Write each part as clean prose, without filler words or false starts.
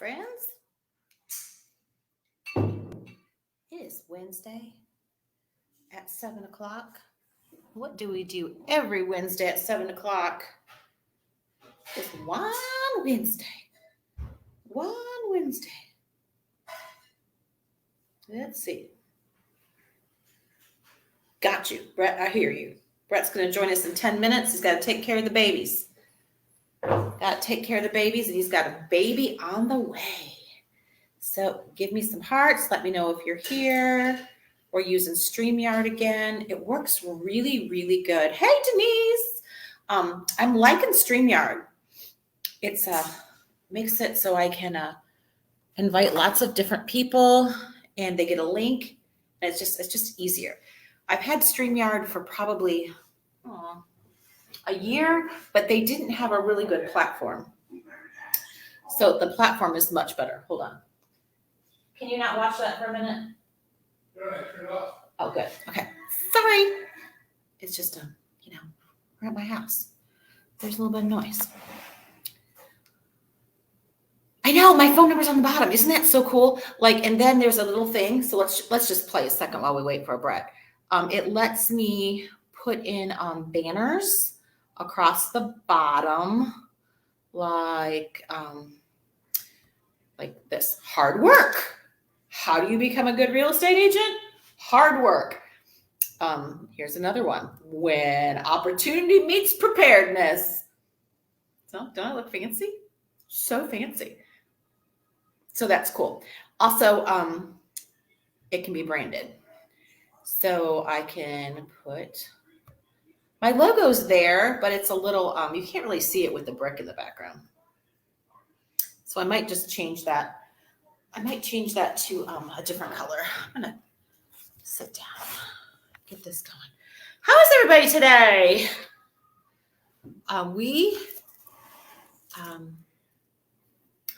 friends. It is Wednesday at 7 o'clock. What do we do every Wednesday at 7 o'clock? Just one Wednesday. One Wednesday. Let's see. Got you, Brett. I hear you. Brett's going to join us in 10 minutes. He's got to take care of the babies. Got to take care of the babies, and he's got a baby on the way. So give me some hearts. Let me know if you're here. We're using StreamYard again. It works really, really good. Hey, Denise. I'm liking StreamYard. It's makes it so I can invite lots of different people, and they get a link. And it's just easier. I've had StreamYard for probably a year, but they didn't have a really good platform. So the platform is much better. Hold on. Can you not watch that for a minute? Turn it off. Oh, good. Okay. Sorry. It's just, we're at my house. There's a little bit of noise. I know my phone number's on the bottom. Isn't that so cool? And then there's a little thing. So let's just play a second while we wait for Brett. It lets me put in banners across the bottom, like this. Hard work. How do you become a good real estate agent? Hard work. Here's another one. When opportunity meets preparedness. So don't I look fancy? So fancy. So that's cool. Also, it can be branded. So I can put my logo's there, but it's a little, you can't really see it with the brick in the background. So I might just change that. I might change that to a different color. I'm going to sit down, get this going. How is everybody today? We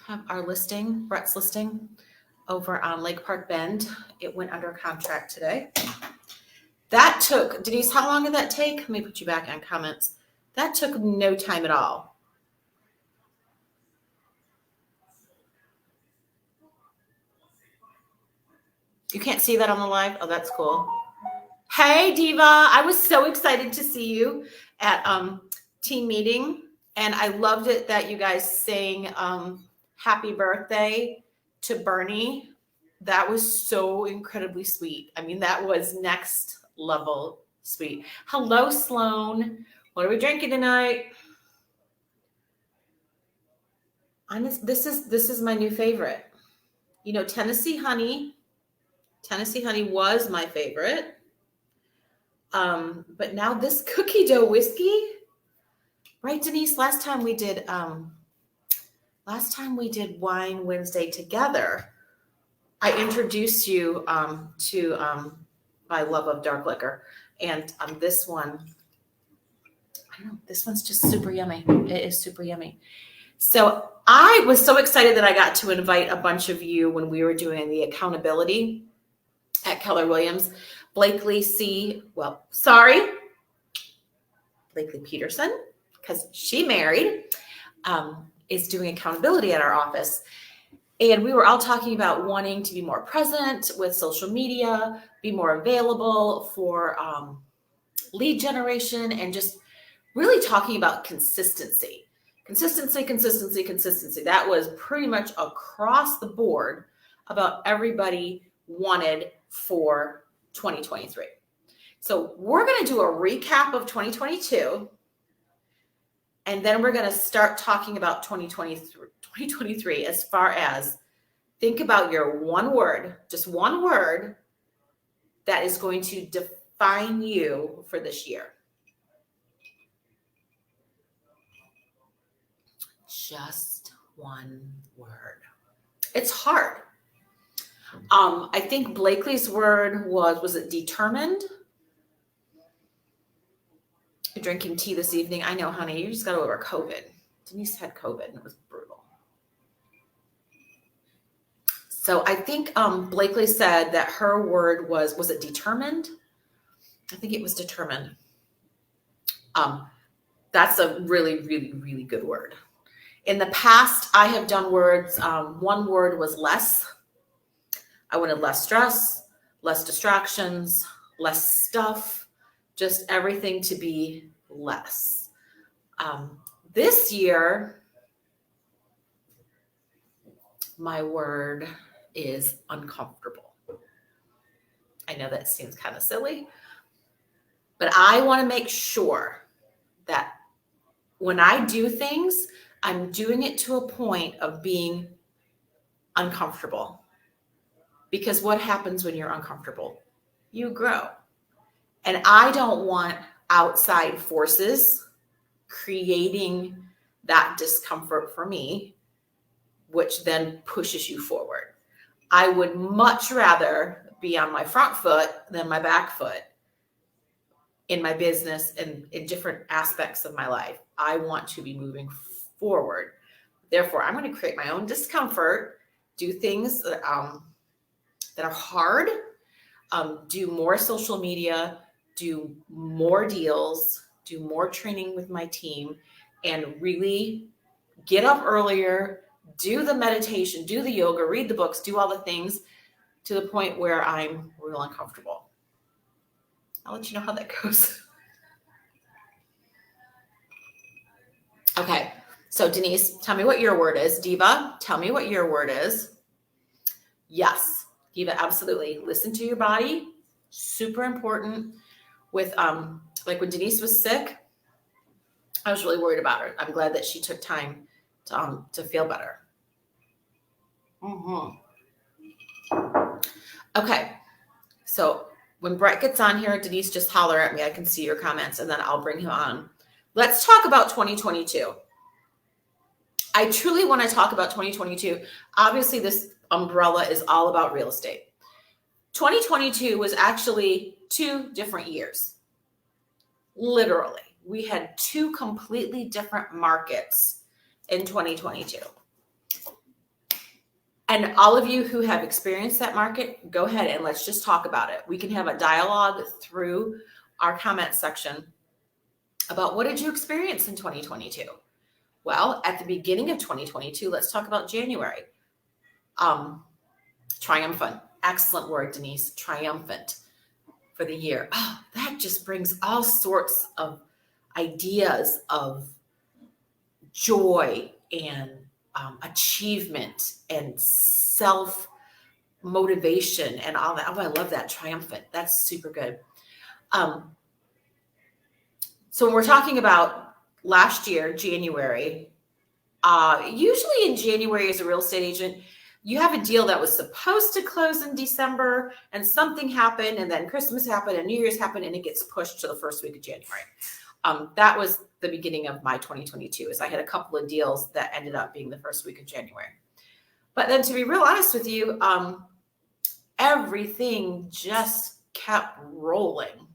have our listing, Brett's listing, over on Lake Park Bend. It went under contract today. That took, Denise, how long did that take? Let me put you back on comments. That took no time at all. You can't see that on the live? Oh, that's cool. Hey, Diva. I was so excited to see you at team meeting. And I loved it that you guys sang happy birthday to Bernie. That was so incredibly sweet. I mean, that was next level sweet. Hello, Sloan. What are we drinking tonight? This is my new favorite. Tennessee honey. Tennessee honey was my favorite. But now this cookie dough whiskey, right, Denise? Last time we did Wine Wednesday together. I introduced you to my love of dark liquor, and this one, I don't know, this one's just super yummy. It is super yummy. So I was so excited that I got to invite a bunch of you when we were doing the accountability at Keller Williams. Blakely Peterson, because she married, is doing accountability at our office. And we were all talking about wanting to be more present with social media, be more available for lead generation, and just really talking about consistency. Consistency. That was pretty much across the board about everybody wanted for 2023. So we're going to do a recap of 2022. And then we're going to start talking about 2023 as far as think about your one word, just one word that is going to define you for this year. Just one word. It's hard. I think Blakely's word was it determined? You're drinking tea this evening. I know, honey, you just got over COVID. Denise had COVID and it was brutal. So I think Blakely said that her word was it determined? I think it was determined. That's a really, really, really good word. In the past, I have done words. One word was less. I wanted less stress, less distractions, less stuff, just everything to be less. This year, my word is uncomfortable. I know that seems kind of silly, but I want to make sure that when I do things, I'm doing it to a point of being uncomfortable. Because what happens when you're uncomfortable? You grow. And I don't want outside forces creating that discomfort for me, which then pushes you forward. I would much rather be on my front foot than my back foot in my business and in different aspects of my life. I want to be moving forward. Therefore, I'm going to create my own discomfort, do things that are hard, do more social media, do more deals, do more training with my team, and really get up earlier, do the meditation, do the yoga, read the books, do all the things to the point where I'm real uncomfortable. I'll let you know how that goes. Okay, so Denise, tell me what your word is. Diva, tell me what your word is. Yes, Diva, absolutely. Listen to your body. Super important. With like when Denise was sick, I was really worried about her. I'm glad that she took time to feel better. Okay, so when Brett gets on here, Denise, just holler at me. I can see your comments, and then I'll bring him on. Let's talk about 2022. I truly want to talk about 2022. Obviously, this umbrella is all about real estate. 2022 was actually 2 different years. Literally, we had 2 completely different markets in 2022. And all of you who have experienced that market, go ahead and let's just talk about it. We can have a dialogue through our comment section about what did you experience in 2022? Well, at the beginning of 2022, let's talk about January. Triumphant. Excellent word, Denise. Triumphant for the year. Oh, that just brings all sorts of ideas of joy and achievement and self-motivation and all that. Oh, I love that. Triumphant. That's super good. So when we're talking about last year, January, usually in January as a real estate agent, you have a deal that was supposed to close in December and something happened and then Christmas happened and New Year's happened and it gets pushed to the first week of January. That was the beginning of my 2022 is I had a couple of deals that ended up being the first week of January. But then to be real honest with you, everything just kept rolling.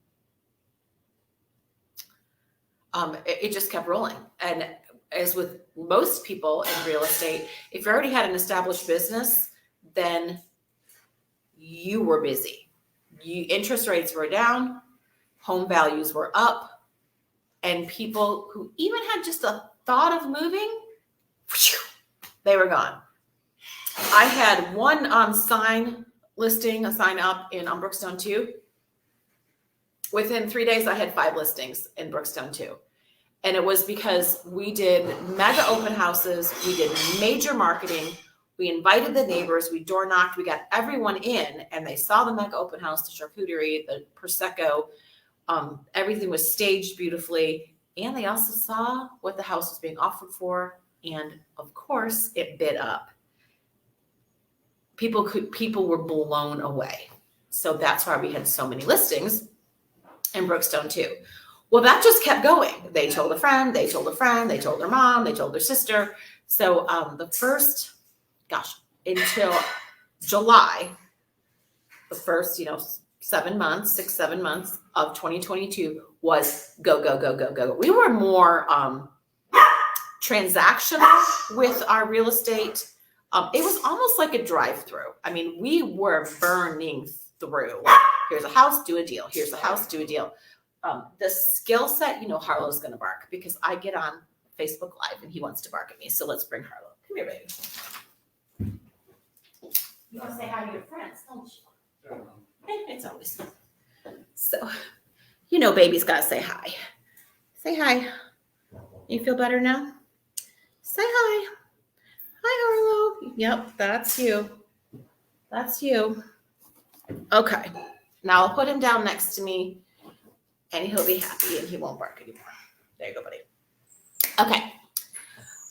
It just kept rolling. And as with most people in real estate, if you already had an established business, then you were busy. Interest rates were down, home values were up, and people who even had just a thought of moving, they were gone. I had one sign listing, a sign up in Brookstone 2. Within 3 days, I had 5 listings in Brookstone 2. And it was because we did mega open houses. We did major marketing. We invited the neighbors. We door knocked. We got everyone in and they saw the mega open house, the charcuterie, the Prosecco. Everything was staged beautifully. And they also saw what the house was being offered for. And of course, it bid up. People were blown away. So that's why we had so many listings in Brookstone 2. Well, that just kept going. They told a friend, they told a friend, they told their mom, they told their sister. So until July, the first, 7 months, 6-7 months of 2022 was go, go, go, go, go. We were more transactional with our real estate. It was almost like a drive-through. I mean, we were burning through. Here's a house, do a deal. Here's a house, do a deal. The skill set, Harlow's going to bark because I get on Facebook Live and he wants to bark at me. So let's bring Harlow. Come here, baby. You want to say hi to your friends, don't you? It's always so. You know, baby's got to say hi. Say hi. You feel better now? Say hi. Hi, Harlow. Yep, that's you. That's you. Okay. Now I'll put him down next to me and he'll be happy and he won't bark anymore. There you go, buddy. Okay.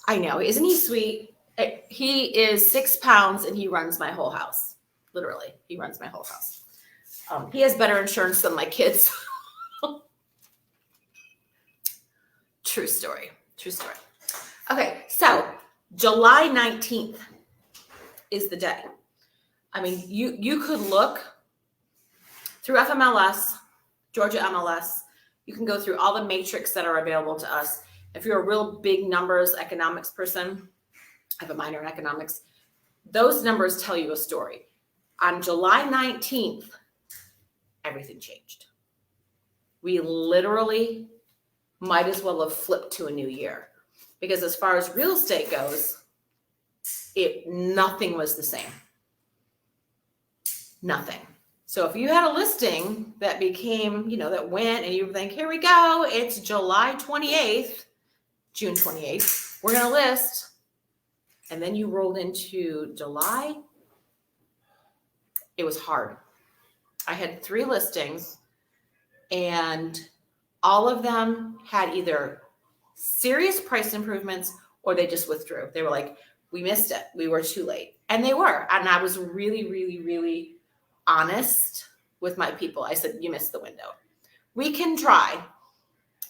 I know. Isn't he sweet? He is 6 pounds and he runs my whole house. Literally, he runs my whole house. He has better insurance than my kids. True story. True story. Okay, so July 19th is the day. I mean, you could look through FMLS, Georgia MLS. You can go through all the matrix that are available to us. If you're a real big numbers economics person, I have a minor in economics, those numbers tell you a story. On July 19th, everything changed. We literally might as well have flipped to a new year because as far as real estate goes, nothing was the same. Nothing. So if you had a listing that became, that went and you think, here we go, it's July 28th, June 28th, we're going to list. And then you rolled into July. It was hard. I had 3 listings and all of them had either serious price improvements or they just withdrew. They were like, we missed it. We were too late. And they were. And I was really, really, really honest with my people. I said, you missed the window. We can try,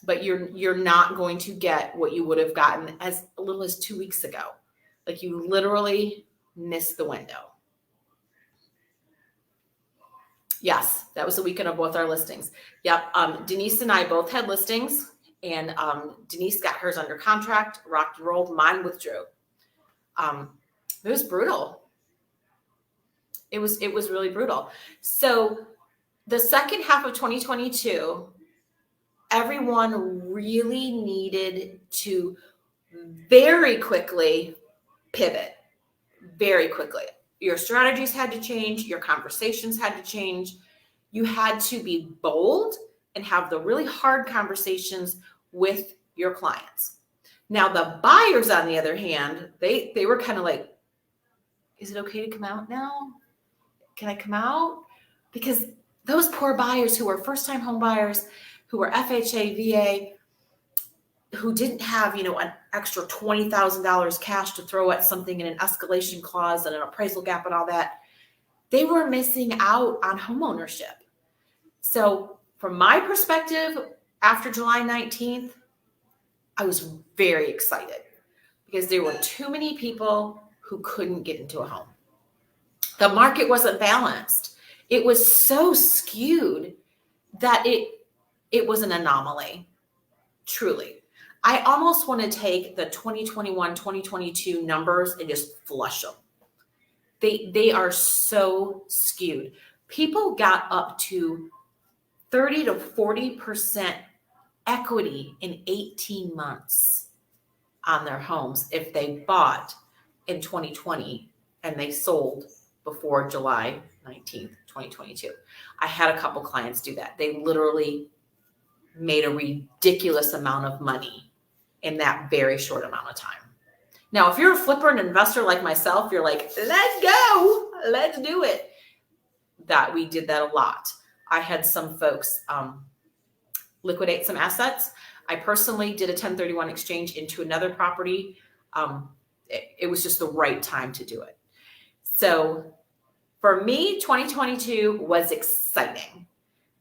but you're not going to get what you would have gotten as little as 2 weeks ago. Like you literally missed the window. Yes, that was the weekend of both our listings. Yep. Denise and I both had listings and Denise got hers under contract, rocked and rolled, mine withdrew. It was brutal. It was really brutal. So the second half of 2022, everyone really needed to very quickly pivot, very quickly. Your strategies had to change. Your conversations had to change. You had to be bold and have the really hard conversations with your clients. Now, the buyers, on the other hand, they were kind of like, is it okay to come out now? Can I come out? Because those poor buyers who were first-time home buyers, who were FHA, VA, who didn't have, an extra $20,000 cash to throw at something in an escalation clause and an appraisal gap and all that, they were missing out on homeownership. So from my perspective, after July 19th, I was very excited because there were too many people who couldn't get into a home. The market wasn't balanced. It was so skewed that it was an anomaly, truly. I almost want to take the 2021, 2022 numbers and just flush them. They are so skewed. People got up to 30 to 40% equity in 18 months on their homes if they bought in 2020 and they sold before July 19th, 2022. I had a couple clients do that. They literally made a ridiculous amount of money in that very short amount of time. Now, if you're a flipper and investor like myself, you're like, let's go, let's do it. That we did that a lot. I had some folks liquidate some assets. I personally did a 1031 exchange into another property. It was just the right time to do it. So for me, 2022 was exciting.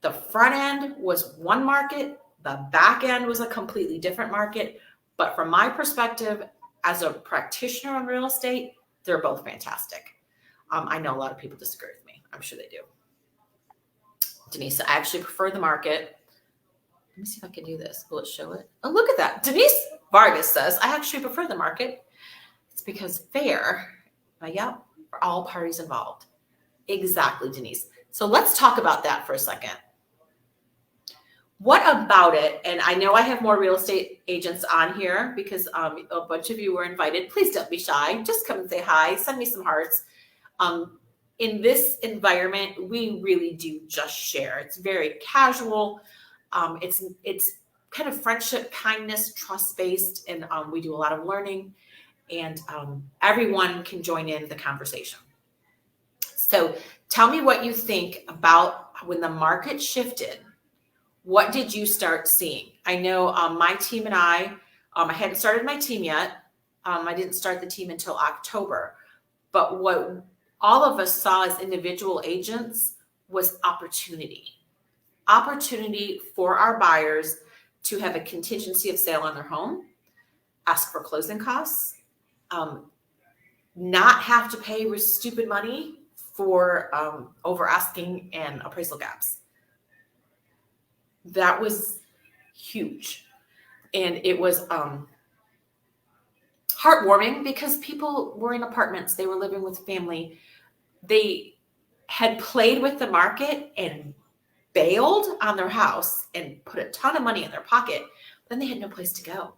The front end was one market. The back end was a completely different market. But from my perspective, as a practitioner in real estate, they're both fantastic. I know a lot of people disagree with me. I'm sure they do. Denise, I actually prefer the market. Let me see if I can do this. Will it show it? Oh, look at that. Denise Vargas says, I actually prefer the market. It's because fair, for all parties involved. Exactly, Denise. So let's talk about that for a second. What about it? And I know I have more real estate agents on here because a bunch of you were invited. Please don't be shy. Just come and say hi. Send me some hearts. In this environment, we really do just share. It's very casual. It's kind of friendship, kindness, trust-based, and we do a lot of learning, and everyone can join in the conversation. So tell me what you think about when the market shifted. What did you start seeing? I know my team and I hadn't started my team yet. I didn't start the team until October. But what all of us saw as individual agents was opportunity. Opportunity for our buyers to have a contingency of sale on their home, ask for closing costs, not have to pay stupid money for over asking and appraisal gaps. That was huge. And it was heartwarming because people were in apartments. They were living with family. They had played with the market and bailed on their house and put a ton of money in their pocket. Then they had no place to go.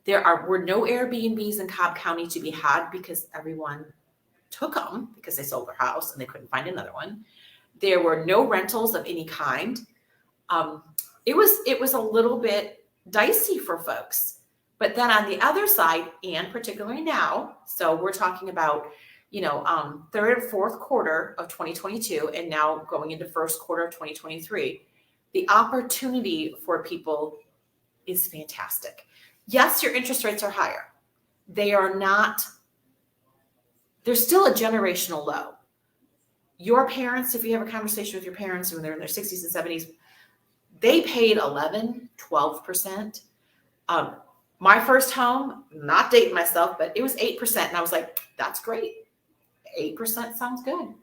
There were no Airbnbs in Cobb County to be had because everyone took them because they sold their house and they couldn't find another one. There were no rentals of any kind. It was a little bit dicey for folks. But then on the other side, and particularly now, so we're talking about, third and fourth quarter of 2022, and now going into first quarter of 2023, the opportunity for people is fantastic. Yes, your interest rates are higher. They're still a generational low. Your parents, if you have a conversation with your parents when they're in their 60s and 70s, they paid 11, 12%. My first home, not dating myself, but it was 8%. And I was like, that's great. 8% sounds good.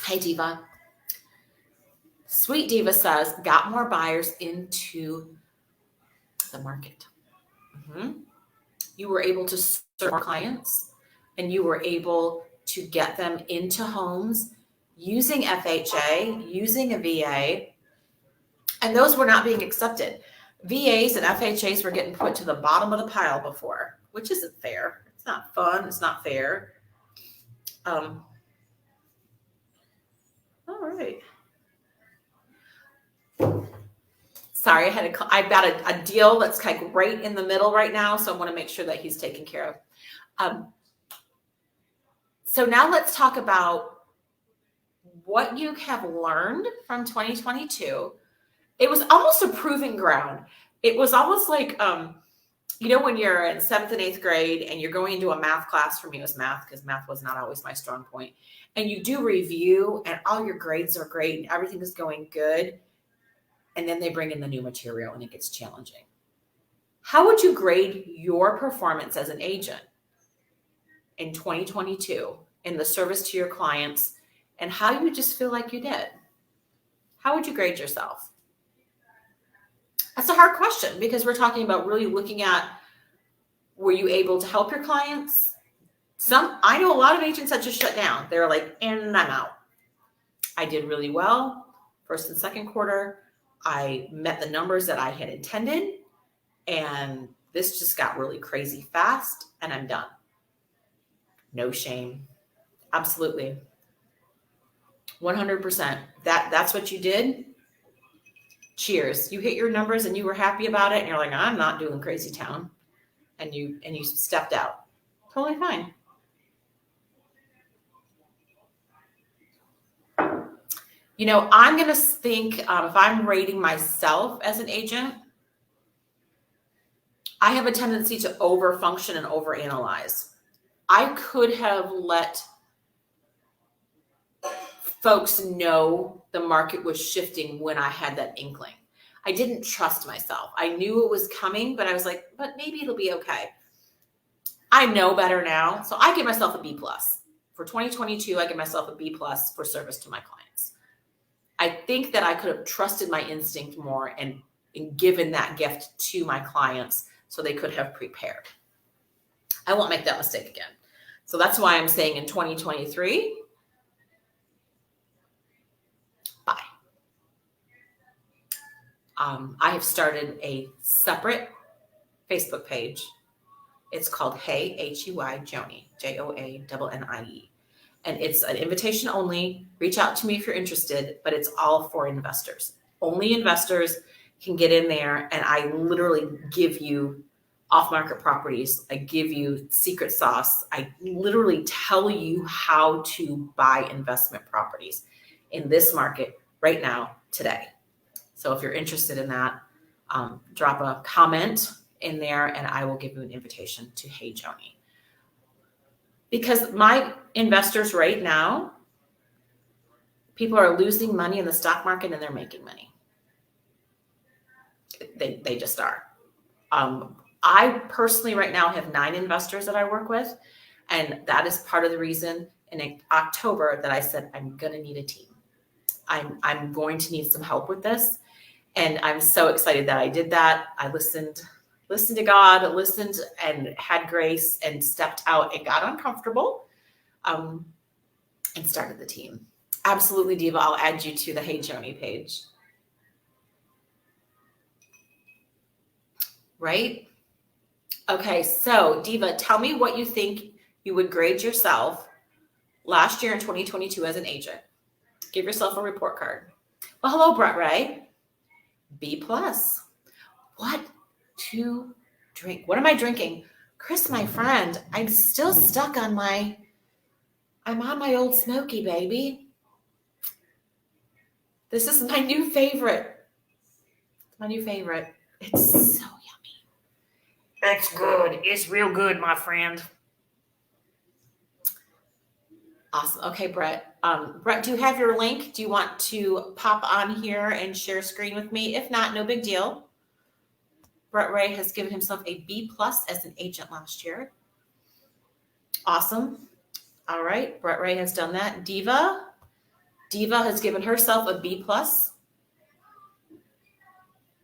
Hey, Diva. Sweet Diva says, got more buyers into the market. You were able to serve more clients, and you were able to get them into homes using FHA, using a VA, and those were not being accepted. VAs and FHAs were getting put to the bottom of the pile before, which isn't fair. It's not fun. It's not fair. All right. Sorry, I've got a deal that's kind of right in the middle right now, so I want to make sure that he's taken care of. So now let's talk about what you have learned from 2022. It was almost a proving ground. It was almost like, when you're in 7th and 8th grade and you're going into a math class. For me, it was math because math was not always my strong point. And you do review and all your grades are great and everything is going good. And then they bring in the new material and it gets challenging. How would you grade your performance as an agent in 2022 in the service to your clients, and how you just feel like you did? How would you grade yourself? That's a hard question because we're talking about really looking at, were you able to help your clients? I know a lot of agents that just shut down. They're like, and I'm out. I did really well. First and second quarter, I met the numbers that I had intended, and this just got really crazy fast, and I'm done. No shame. Absolutely. 100%. That's what you did. Cheers. You hit your numbers and you were happy about it, and you're like, I'm not doing crazy town. And you stepped out. Totally fine. I'm going to think if I'm rating myself as an agent, I have a tendency to overfunction and overanalyze. I could have let folks know the market was shifting when I had that inkling. I didn't trust myself. I knew it was coming, but I was like, but maybe it'll be okay. I know better now. So I give myself a B+. For 2022, I give myself a B+ for service to my clients. I think that I could have trusted my instinct more and given that gift to my clients so they could have prepared. I won't make that mistake again. So that's why I'm saying in 2023, bye. I have started a separate Facebook page. It's called Hey, H-E-Y, Joni, Joannie. And it's an invitation only. Reach out to me if you're interested, but it's all for investors. Only investors can get in there, and I literally give you off-market properties. I give you secret sauce. I literally tell you how to buy investment properties in this market right now, today. So if you're interested in that, drop a comment in there and I will give you an invitation to Hey Joni. Because my investors right now, people are losing money in the stock market and they're making money. They just are. I personally right now have 9 investors that I work with. And that is part of the reason in October that I said, I'm going to need a team. I'm going to need some help with this. And I'm so excited that I did that. I listened to God, listened and had grace and stepped out and got uncomfortable and started the team. Absolutely, Diva. I'll add you to the Hey Joni page. Right? Okay, so Diva, tell me what you think you would grade yourself last year in 2022 as an agent. Give yourself a report card. Well, hello, Brett Ray. B+. What to drink? What am I drinking? Chris, my friend, I'm still stuck on I'm on my Old Smoky, baby. This is my new favorite. My new favorite. It's so yummy. It's good. It's real good, my friend. Awesome. Okay, Brett. Brett, do you have your link? Do you want to pop on here and share screen with me? If not, no big deal. Brett Ray has given himself a B+ as an agent last year. Awesome. All right. Brett Ray has done that. Diva has given herself a B+.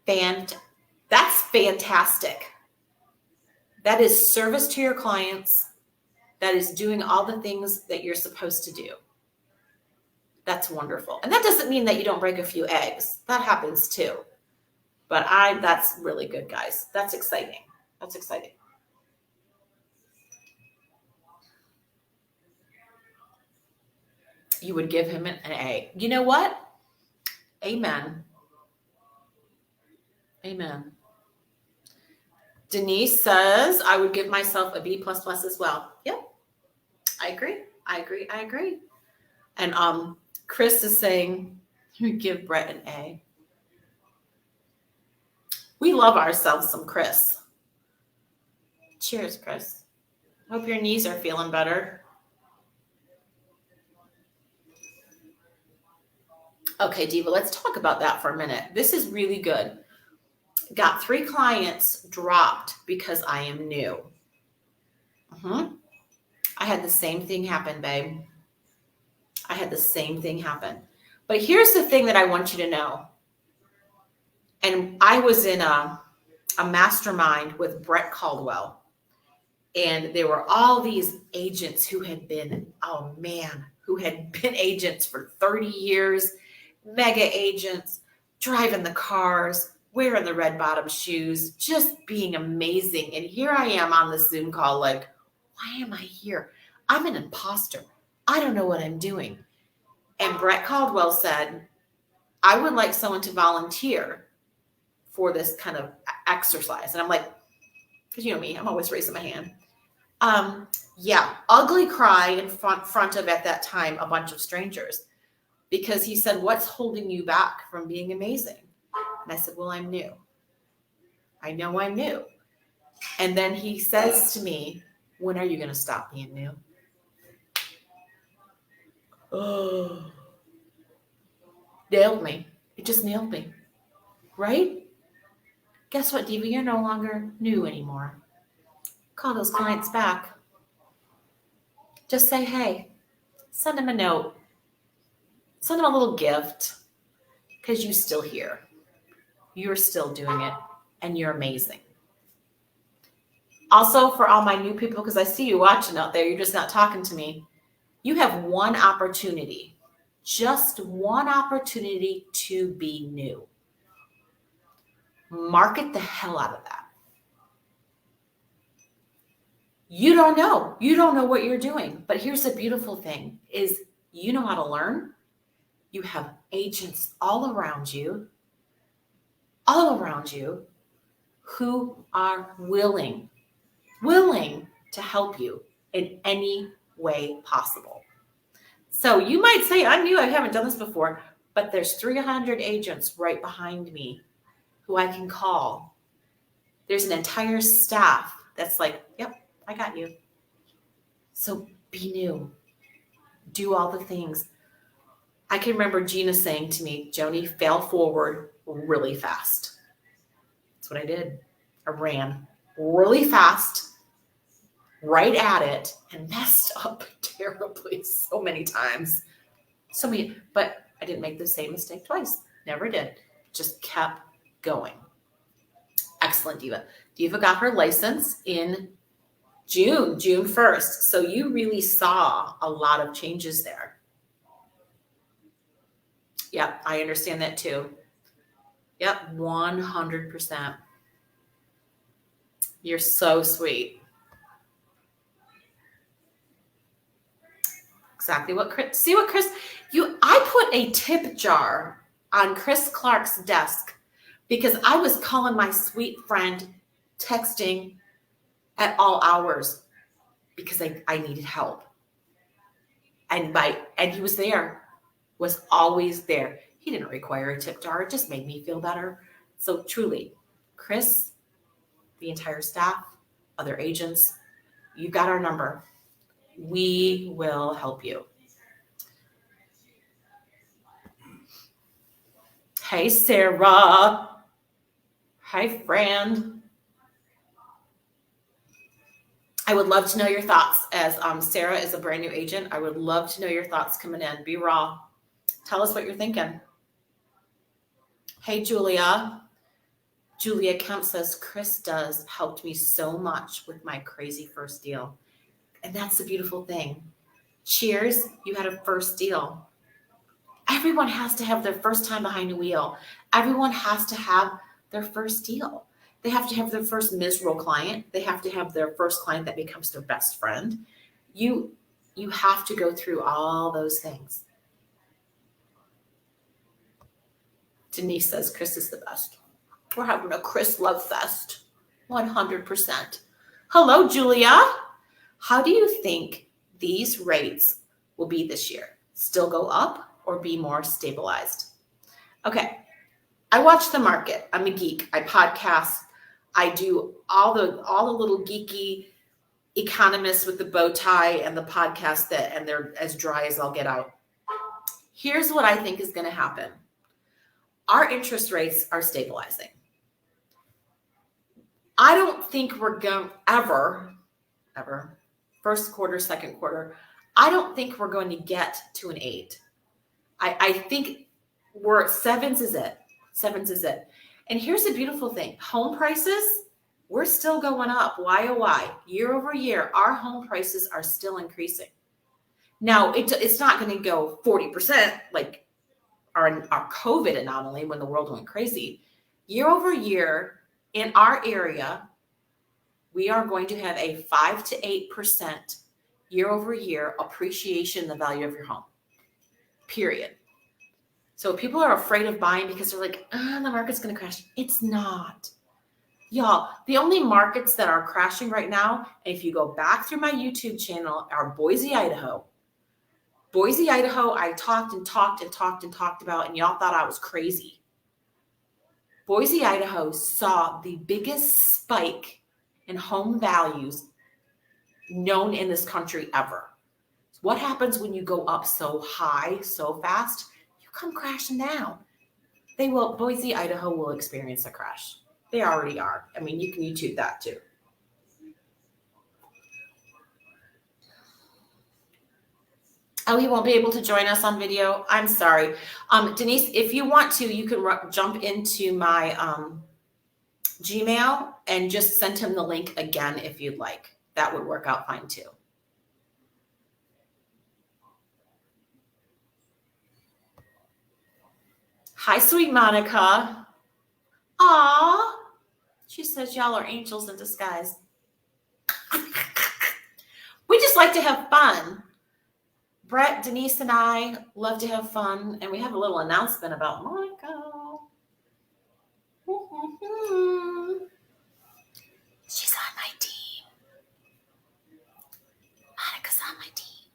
That's fantastic. That is service to your clients. That is doing all the things that you're supposed to do. That's wonderful. And that doesn't mean that you don't break a few eggs. That happens too. But that's really good, guys. That's exciting. That's exciting. You would give him an A. You know what? Amen. Amen. Denise says, I would give myself a B++ as well. Yep. I agree. And Chris is saying, you give Brett an A. We love ourselves some Chris. Cheers, Chris. Hope your knees are feeling better. Okay, Diva, let's talk about that for a minute. This is really good. Got 3 clients dropped because I am new. I had the same thing happen, babe. I had the same thing happen. But here's the thing that I want you to know. And I was in a mastermind with Brett Caldwell. And there were all these agents who had been, agents for 30 years, mega agents, driving the cars, wearing the red bottom shoes, just being amazing. And here I am on the Zoom call like, why am I here? I'm an imposter. I don't know what I'm doing. And Brett Caldwell said, I would like someone to volunteer for this kind of exercise. And I'm like, because you know me, I'm always raising my hand. Ugly cry in front of, at that time, a bunch of strangers. Because he said, what's holding you back from being amazing? And I said, well, I'm new. I know I'm new. And then he says to me, when are you going to stop being new? Oh, nailed me. It just nailed me. Right? Guess what, Diva? You're no longer new anymore. Call those clients back. Just say, hey, send them a note. Send them a little gift because you're still here. You're still doing it and you're amazing. Also, for all my new people, because I see you watching out there, you're just not talking to me. You have one opportunity, just one opportunity to be new. Market the hell out of that. You don't know. You don't know what you're doing. But here's the beautiful thing is you know how to learn. You have agents all around you who are willing to help you in any way possible. So you might say, I'm new, I haven't done this before, but there's 300 agents right behind me who I can call. There's an entire staff that's like, yep, I got you. So be new. Do all the things. I can remember Gina saying to me, Joni, fail forward really fast. That's what I did. I ran really fast, right at it, and messed up terribly so many times. But I didn't make the same mistake twice. Never did. Just kept going. Excellent, Diva. Diva got her license in June 1st. So you really saw a lot of changes there. Yep, I understand that too. Yep, 100%. You're so sweet. Exactly what Chris, I put a tip jar on Chris Clark's desk because I was calling my sweet friend, texting at all hours because I needed help. And he was there, was always there. He didn't require a tip jar. It just made me feel better. So truly, Chris, the entire staff, other agents, you've got our number. We will help you. Hey, Sarah. Hi, friend. I would love to know your thoughts as Sarah is a brand new agent. I would love to know your thoughts coming in. Be raw. Tell us what you're thinking. Hey, Julia. Julia Kemp says, Chris does helped me so much with my crazy first deal. And that's the beautiful thing. Cheers, you had a first deal. Everyone has to have their first time behind a wheel. Everyone has to have their first deal. They have to have their first miserable client. They have to have their first client that becomes their best friend. You have to go through all those things. Denise says, Chris is the best. We're having a Chris love fest. 100%. Hello, Julia. How do you think these rates will be this year? Still go up or be more stabilized? Okay. I watch the market. I'm a geek. I podcast. I do all the little geeky economists with the bow tie and the podcast and they're as dry as I'll get out. Here's what I think is going to happen. Our interest rates are stabilizing. I don't think we're going ever, first quarter, second quarter, I don't think we're going to get to an 8. I think we're at 7s is it. 7s is it. And here's the beautiful thing. Home prices, we're still going up. Why, oh, why? Year over year, our home prices are still increasing. Now, it's not going to go 40% like our COVID anomaly when the world went crazy. Year over year, in our area, we are going to have a 5 to 8% year over year appreciation in the value of your home, period. So people are afraid of buying because they're like, the market's going to crash. It's not. Y'all, the only markets that are crashing right now, and if you go back through my YouTube channel, are Boise, Idaho. Boise, Idaho, I talked about, and y'all thought I was crazy. Boise, Idaho saw the biggest spike in home values known in this country ever. What happens when you go up so high, so fast? You come crashing down. Boise, Idaho will experience a crash. They already are. I mean, you can YouTube that too. Oh, he won't be able to join us on video. I'm sorry. Denise, if you want to, you can jump into my Gmail and just send him the link again if you'd like. That would work out fine too. Hi, sweet Monica. Aw. She says y'all are angels in disguise. We just like to have fun. Brett, Denise, and I love to have fun, and we have a little announcement about Monica. She's on my team. Monica's on my team.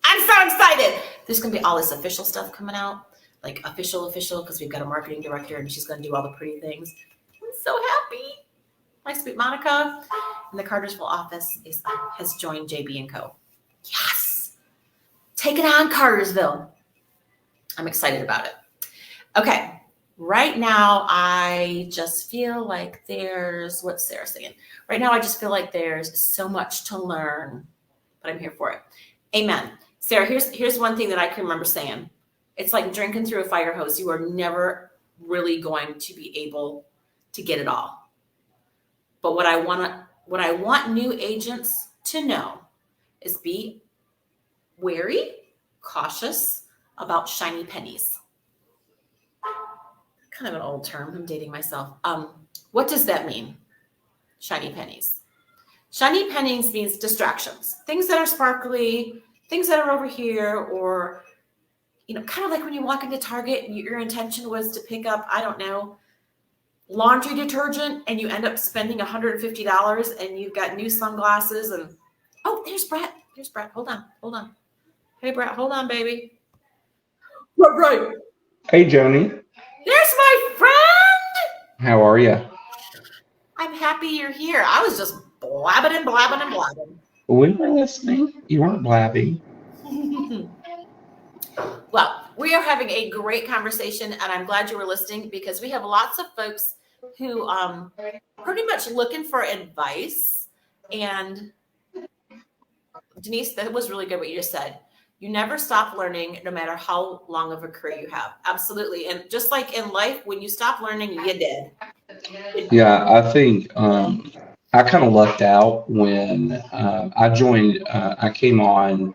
I'm so excited. There's going to be all this official stuff coming out, like official, because we've got a marketing director, and she's going to do all the pretty things. I'm so happy. My sweet Monica in the Cartersville office has joined JB & Co. Yes. Taking on Cartersville. I'm excited about it. Okay. Right now, I just feel like what's Sarah saying? Right now, I just feel like there's so much to learn, but I'm here for it. Amen. Sarah, here's one thing that I can remember saying. It's like drinking through a fire hose. You are never really going to be able to get it all. But what I want new agents to know is be wary, cautious about shiny pennies. Kind of an old term. I'm dating myself. What does that mean? Shiny pennies. Shiny pennies means distractions. Things that are sparkly, things that are over here, or, kind of like when you walk into Target and your intention was to pick up, I don't know, laundry detergent, and you end up spending $150 and you've got new sunglasses and, oh, there's Brett. Hold on. Hey, Brett, hold on, baby. Right. Hey, Joni. There's my friend. How are you? I'm happy you're here. I was just blabbing. We were listening. You weren't blabbing. Well, we are having a great conversation, and I'm glad you were listening because we have lots of folks who pretty much looking for advice. And Denise, that was really good what you just said. You never stop learning no matter how long of a career you have. Absolutely. And just like in life, when you stop learning, you did. Yeah, I think I kind of lucked out when I joined. I came on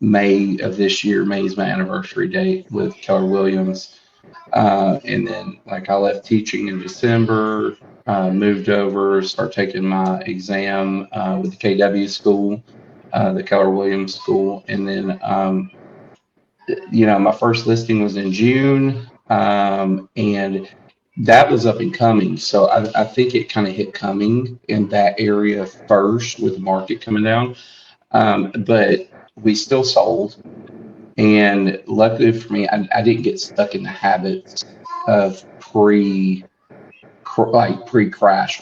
May of this year. May is my anniversary date with Keller Williams. And then I left teaching in December, moved over, started taking my exam with the KW school, the Keller Williams school. And then, my first listing was in June, and that was up and coming. So I think it kind of hit coming in that area first with the market coming down. But we still sold. And luckily for me, I didn't get stuck in the habits of pre-crash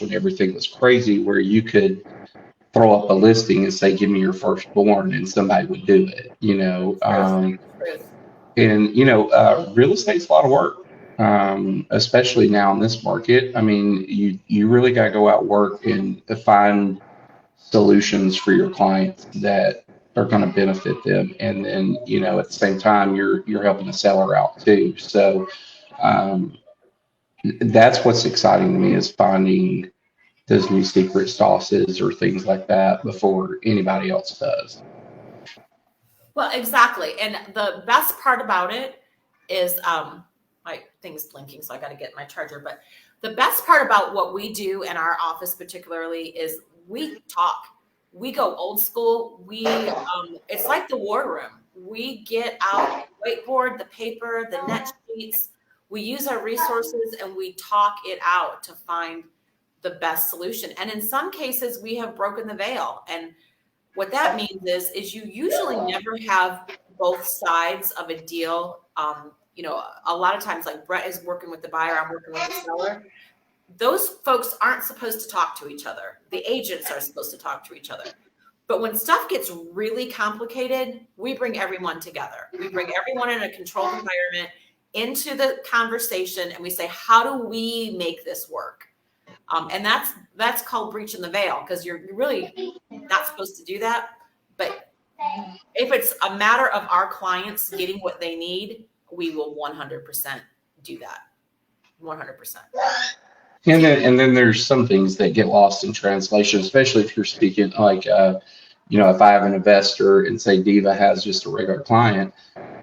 when everything was crazy, where you could throw up a listing and say, give me your firstborn, and somebody would do it, real estate's a lot of work, especially now in this market. I mean, you really got to go out, work, and find solutions for your clients that are going to benefit them. And then, at the same time, you're helping the seller out too. So that's what's exciting to me, is finding those new secret sauces or things like that before anybody else does. Well, exactly. And the best part about it is my thing's blinking, so I got to get my charger. But the best part about what we do in our office particularly is we talk. We go old school. It's like the war room. We get out the whiteboard, the paper, the net sheets. We use our resources and we talk it out to find the best solution. And in some cases, we have broken the veil. And what that means is you usually never have both sides of a deal. A lot of times, like Brett is working with the buyer, I'm working with the seller. Those folks aren't supposed to talk to each other. The agents are supposed to talk to each other. But when stuff gets really complicated, we bring everyone together. We bring everyone in a controlled environment into the conversation, and we say, how do we make this work? And that's called breaching the veil, because you're really not supposed to do that. But if it's a matter of our clients getting what they need, we will 100% do that. 100%. And then there's some things that get lost in translation, especially if you're speaking if I have an investor and say Diva has just a regular client,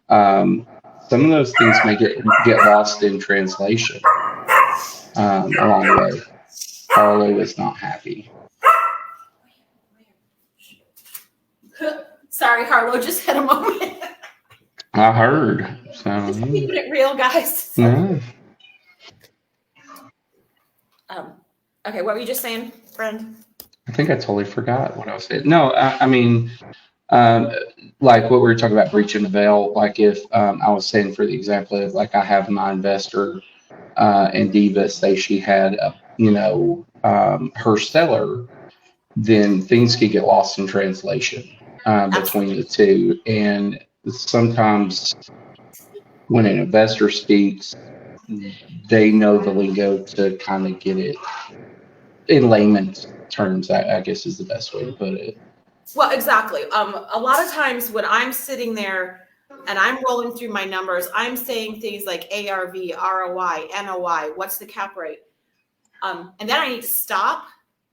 some of those things may get lost in translation. along the way. Harlow is not happy. Sorry, Harlow, just had a moment. I heard. So Just keeping it real, guys. no. Okay, what were you just saying, friend? I think I totally forgot what I was saying. No, I mean, like what we were talking about breaching the veil. Like if I was saying for the example of like I have my investor and Diva say she had her seller, then things could get lost in translation between the two. And sometimes when an investor speaks, they know the lingo to kind of get it in layman's terms, I guess is the best way to put it. Well, exactly. A lot of times when I'm sitting there and I'm rolling through my numbers, I'm saying things like ARV, ROI, NOI, what's the cap rate? And then I need to stop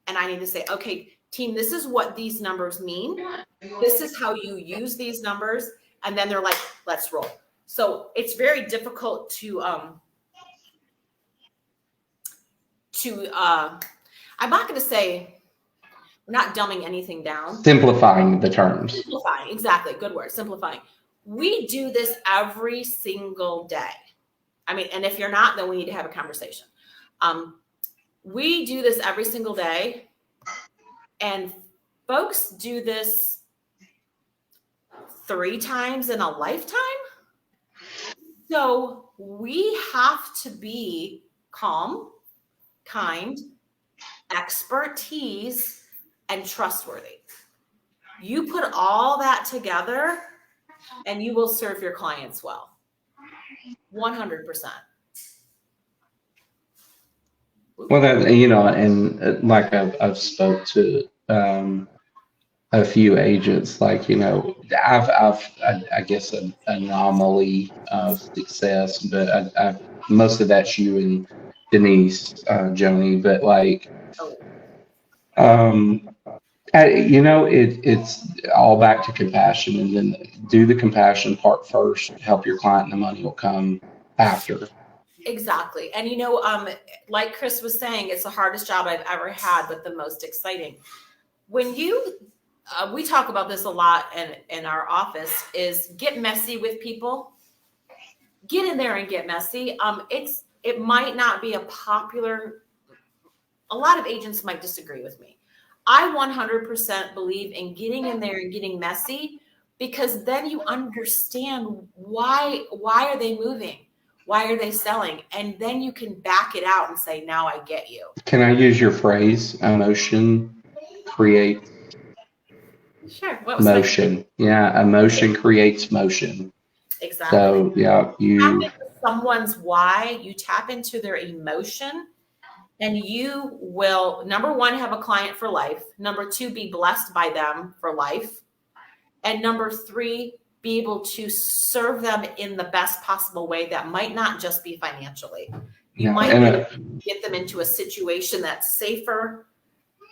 and I need to say, okay, team, this is what these numbers mean. This is how you use these numbers. And then they're like, let's roll. So it's very difficult to I'm not going to say, we're not dumbing anything down. Simplifying the terms. Simplifying, exactly. Good word, simplifying. We do this every single day. I mean, and if you're not, then we need to have a conversation. We do this every single day, and folks do this 3 times in a lifetime. So we have to be calm, kind, expertise, and trustworthy. You put all that together and you will serve your clients well. 100%. Well, that, and like I've spoke to a few agents, like, I've I guess an anomaly of success, but I've most of that's you and Denise, Joni, but like, it's all back to compassion, and then do the compassion part first, help your client, and the money will come after. Exactly. And like Chris was saying, it's the hardest job I've ever had, but the most exciting. When we talk about this a lot in our office, is get messy with people. Get in there and get messy. It might not be a lot of agents might disagree with me. I 100% believe in getting in there and getting messy, because then you understand why are they moving? Why are they selling? And then you can back it out and say, now I get you. Can I use your phrase? Emotion creates Sure. What was motion. Yeah, emotion creates motion. Exactly. So yeah, you tap into someone's why, you tap into their emotion, and you will, number 1, have a client for life. Number 2, be blessed by them for life. And number 3, be able to serve them in the best possible way that might not just be financially. You might get them into a situation that's safer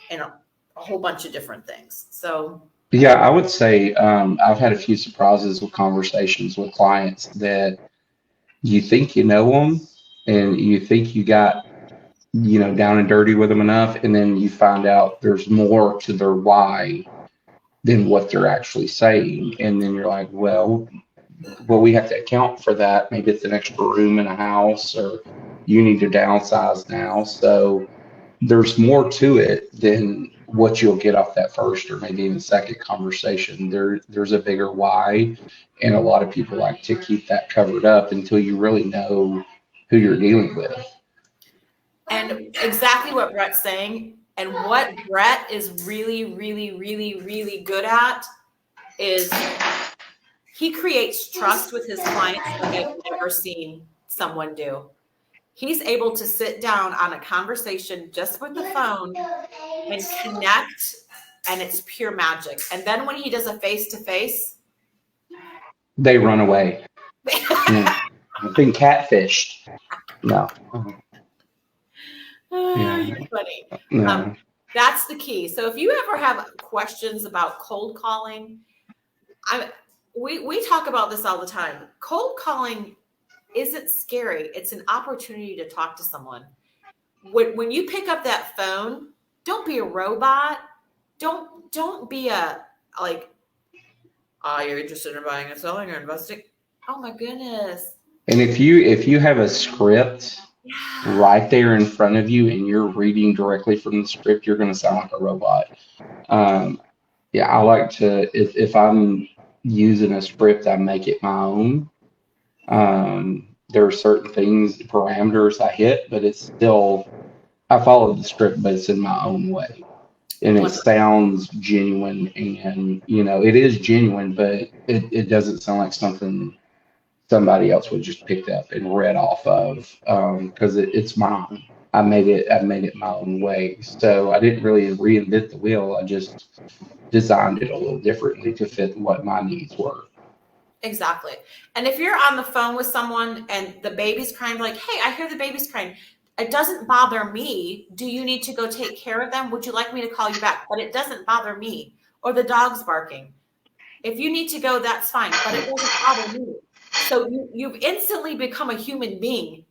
and a whole bunch of different things. So yeah, I would say I've had a few surprises with conversations with clients that you think you know them and you think you got down and dirty with them enough, and then you find out there's more to their why than what they're actually saying, and then you're like, well, we have to account for that. Maybe it's an extra room in a house, or you need to downsize now. So there's more to it than what you'll get off that first or maybe even second conversation. There's a bigger why, and a lot of people like to keep that covered up until you really know who you're dealing with. And exactly what Brett's saying, and what Brett is really, really, really, really good at is he creates trust with his clients like I've never seen someone do. He's able to sit down on a conversation just with the phone and connect, and it's pure magic. And then when he does a face-to-face, they run away. I've been catfished. No. You're funny. No. That's the key. So if you ever have questions about cold calling, we talk about this all the time. Cold calling isn't scary. It's an opportunity to talk to someone. when you pick up that phone, don't be a robot. Don't be a like, you're interested in buying and selling or investing. Oh my goodness. And if you have a script Yeah. right there in front of you and you're reading directly from the script, you're going to sound like a robot. Yeah, I like to, if I'm using a script, I make it my own. There are certain things, parameters I hit, but it's still, I follow the script, but it's in my own way. And it sounds genuine, and it is genuine, but it doesn't sound like something somebody else would just picked up and read off of, because it's mine. I made it my own way. So I didn't really reinvent the wheel. I just designed it a little differently to fit what my needs were. Exactly. And if you're on the phone with someone and the baby's crying, like, hey, I hear the baby's crying. It doesn't bother me. Do you need to go take care of them? Would you like me to call you back? But it doesn't bother me. Or the dog's barking. If you need to go, that's fine, but it doesn't bother me. So you've instantly become a human being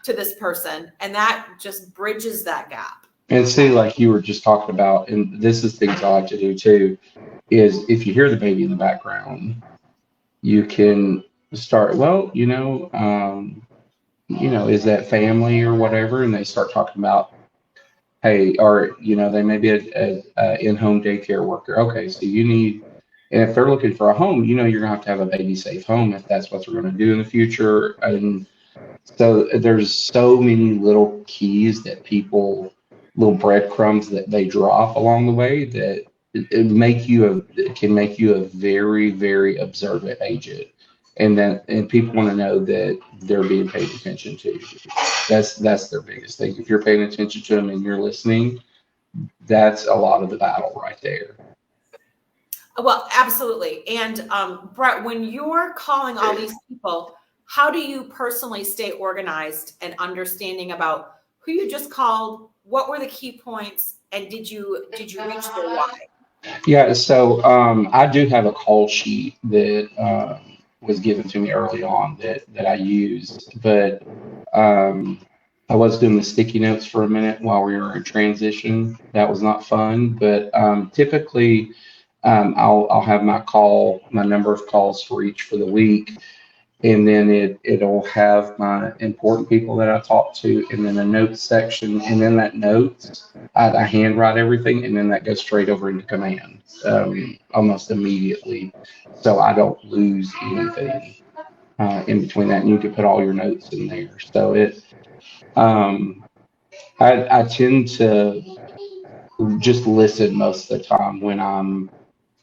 to this person, and that just bridges that gap. And see, like you were just talking about, and this is things I like to do too, is if you hear the baby in the background, you can start, well, is that family or whatever? And they start talking about, hey, or, they may be a in-home daycare worker. Okay, so you need, and if they're looking for a home, you're gonna have a baby safe home if that's what they're gonna do in the future. And so there's so many little keys that little breadcrumbs that they drop along the way that it can make you a very, very observant agent. And people want to know that they're being paid attention to. That's their biggest thing. If you're paying attention to them and you're listening, that's a lot of the battle right there. Well, absolutely. And Brett, when you're calling all these people, how do you personally stay organized and understanding about who you just called? What were the key points? And did you reach their why? Yeah, so I do have a call sheet that was given to me early on that I used, but I was doing the sticky notes for a minute while we were in transition. That was not fun, but typically I'll have my number of calls for each for the week. And then it'll have my important people that I talk to, and then a notes section, and then that notes, I handwrite everything, and then that goes straight over into command almost immediately, so I don't lose anything in between that. And you can put all your notes in there. So I tend to just listen most of the time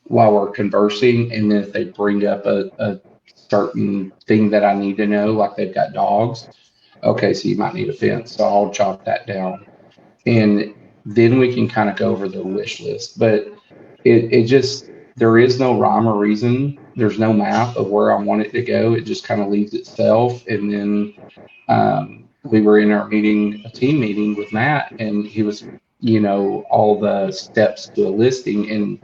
while we're conversing, and then if they bring up a certain thing that I need to know, like they've got dogs. Okay, so you might need a fence, so I'll jot that down. And then we can kind of go over the wish list. But there is no rhyme or reason. There's no map of where I want it to go. It just kind of leads itself. And then we were in our a team meeting with Matt, and he was, all the steps to a listing, and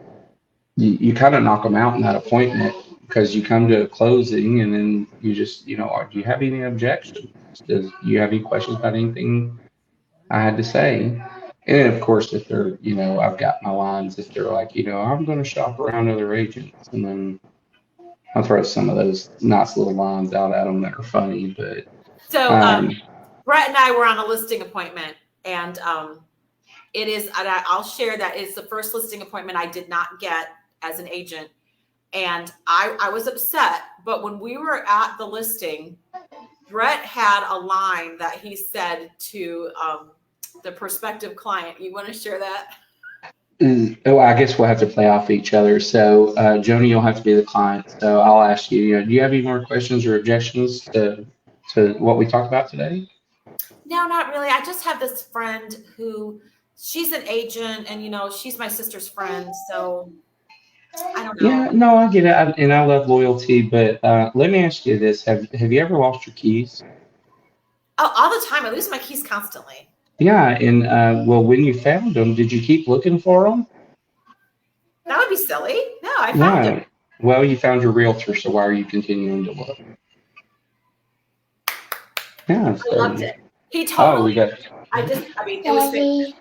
you kind of knock them out in that appointment, because you come to a closing and then you just, do you have any objections? Do you have any questions about anything I had to say? And then, of course, if they're, I've got my lines, if they're like, I'm going to shop around other agents, and then I'll throw some of those nice little lines out at them that are funny. But so Brett and I were on a listing appointment, and it is, and I'll share that it's the first listing appointment I did not get as an agent. And I was upset, but when we were at the listing, Brett had a line that he said to the prospective client. You want to share that? Oh, I guess we'll have to play off each other. So, Joni, you'll have to be the client. So I'll ask you, do you have any more questions or objections to what we talked about today? No, not really. I just have this friend who, she's an agent, and she's my sister's friend, so I don't know. Yeah, no, I get it, and I love loyalty. But let me ask you this: Have you ever lost your keys? Oh, all the time. I lose my keys constantly. Yeah, and well, when you found them, did you keep looking for them? That would be silly. No, I found them. Well, you found your realtor, so why are you continuing to look? Yeah, I loved it. He totally. it was.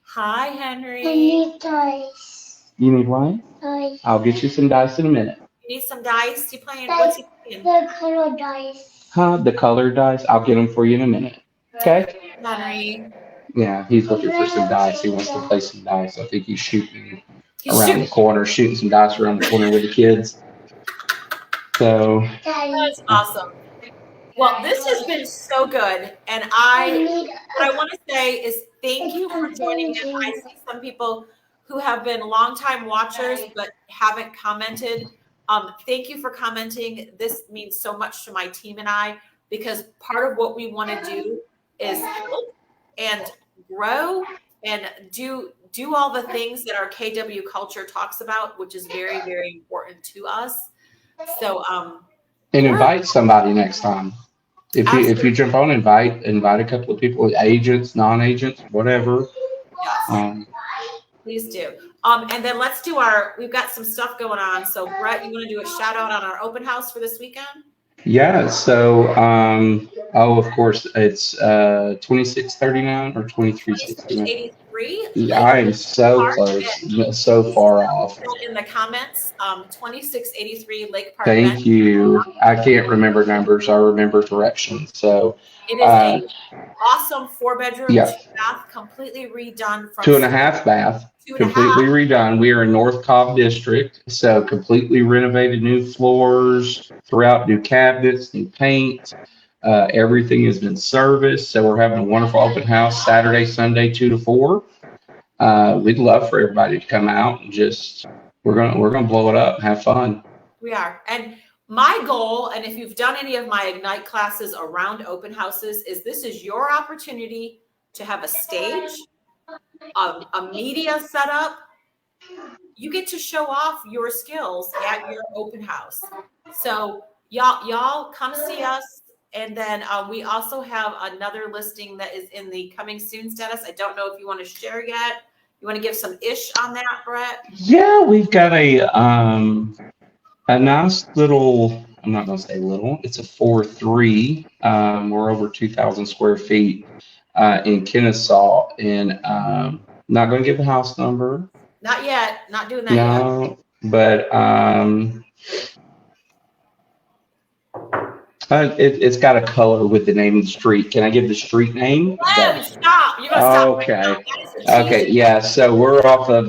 Hi, Henry. need dice. You need what? Dice. I'll get you some dice in a minute. You need some dice? You playing? What's he playing? The color dice. Huh? The colored dice? I'll get them for you in a minute. Okay? Henry. Yeah, he's looking for some dice. He wants to play some dice. I think he's shooting He's around shooting. the corner, shooting some dice around the corner with the kids. So, That's awesome. Well, this has been so good, and what I want to say is thank you for joining in. I see some people who have been longtime watchers but haven't commented. Thank you for commenting. This means so much to my team and I, because part of what we want to do is help and grow and do all the things that our KW culture talks about, which is very, very important to us. So, and invite somebody next time. If you jump on, invite a couple of people, agents, non-agents, whatever. Yes. Please do. And then let's do we've got some stuff going on. So Brett, you want to do a shout out on our open house for this weekend? Yeah. So, of course, it's 2639 or 2369. 83. I am so close, so far off. In the comments, 2683 Lake Park. Thank you. I can't remember numbers. I remember directions. So it is a awesome 4-bedroom, yeah. 2-bath, completely redone from 2.5 bath, completely redone. We are in North Cobb District, so completely renovated, new floors throughout, new cabinets, new paint. Everything has been serviced. So we're having a wonderful open house Saturday, Sunday, 2 to 4. We'd love for everybody to come out and we're gonna blow it up and have fun. We are. And my goal, and if you've done any of my Ignite classes around open houses, is this is your opportunity to have a stage, a media setup. You get to show off your skills at your open house. So y'all come see us. And then we also have another listing that is in the coming soon status. I don't know if you want to share yet. You want to give some ish on that, Brett? Yeah, we've got a nice little, I'm not going to say little, it's a 4.3. We're over 2,000 square feet in Kennesaw. And not going to give the house number. Not yet. Not doing that yet. No, but it's got a color with the name of the street. Can I give the street name? No, stop. You're gonna stop. Okay. Right Okay. Yeah. So we're off of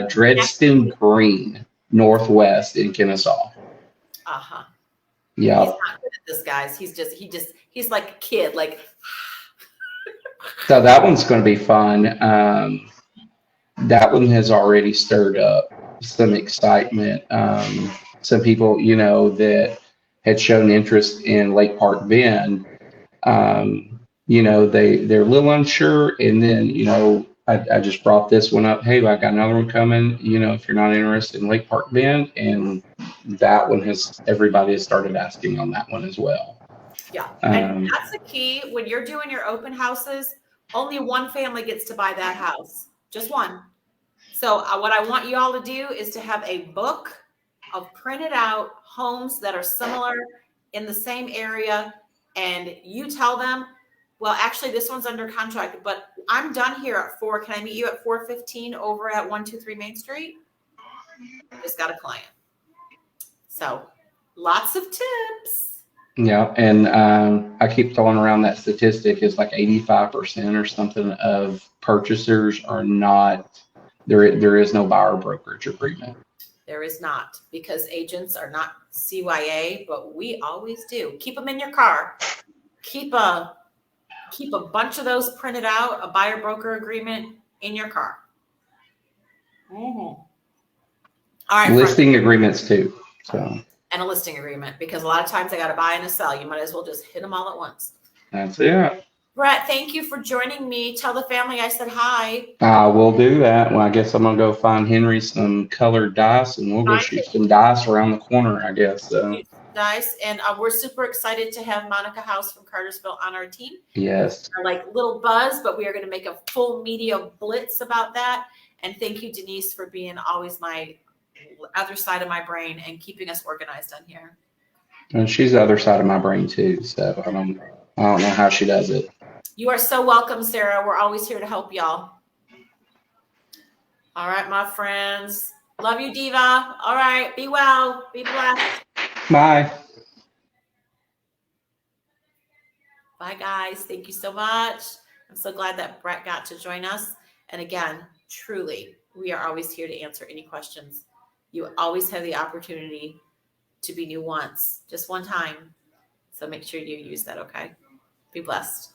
Dredston Green, Northwest in Kennesaw. Uh-huh. Yeah. He's not good at this, guys. He's like a kid. Like. So that one's going to be fun. That one has already stirred up some excitement. Some people, that had shown interest in Lake Park Bend, they're a little unsure. And then, I just brought this one up. Hey, I got another one coming, if you're not interested in Lake Park Bend. And that one everybody has started asking on that one as well. Yeah. And that's the key. When you're doing your open houses, only one family gets to buy that house. Just one. So what I want you all to do is to have a book of printed out homes that are similar in the same area, and you tell them, well, actually this one's under contract, but I'm done here at 4. Can I meet you at 4:15 over at 123 Main Street? Just got a client. So lots of tips. Yeah. And I keep throwing around that statistic is like 85% or something of purchasers are not, there is no buyer brokerage agreement. There is not, because agents are not CYA, but we always do. Keep them in your car. Keep a bunch of those printed out, a buyer broker agreement in your car. Mm-hmm. All right. Listing agreements too. So. And a listing agreement, because a lot of times I got to buy and a sell. You might as well just hit them all at once. That's it. Brett, thank you for joining me. Tell the family I said hi. I will do that. Well, I guess I'm going to go find Henry some colored dice and we'll go shoot some dice around the corner, I guess. So. Dice. And we're super excited to have Monica House from Cartersville on our team. Yes. Our, little buzz, but we are going to make a full media blitz about that. And thank you, Denise, for being always my other side of my brain and keeping us organized on here. And she's the other side of my brain too. So I don't know how she does it. You are so welcome, Sarah. We're always here to help y'all. All right, my friends. Love you, Diva. All right. Be well. Be blessed. Bye. Bye, guys. Thank you so much. I'm so glad that Brett got to join us. And again, truly, we are always here to answer any questions. You always have the opportunity to be new once, just one time. So make sure you use that, okay? Be blessed.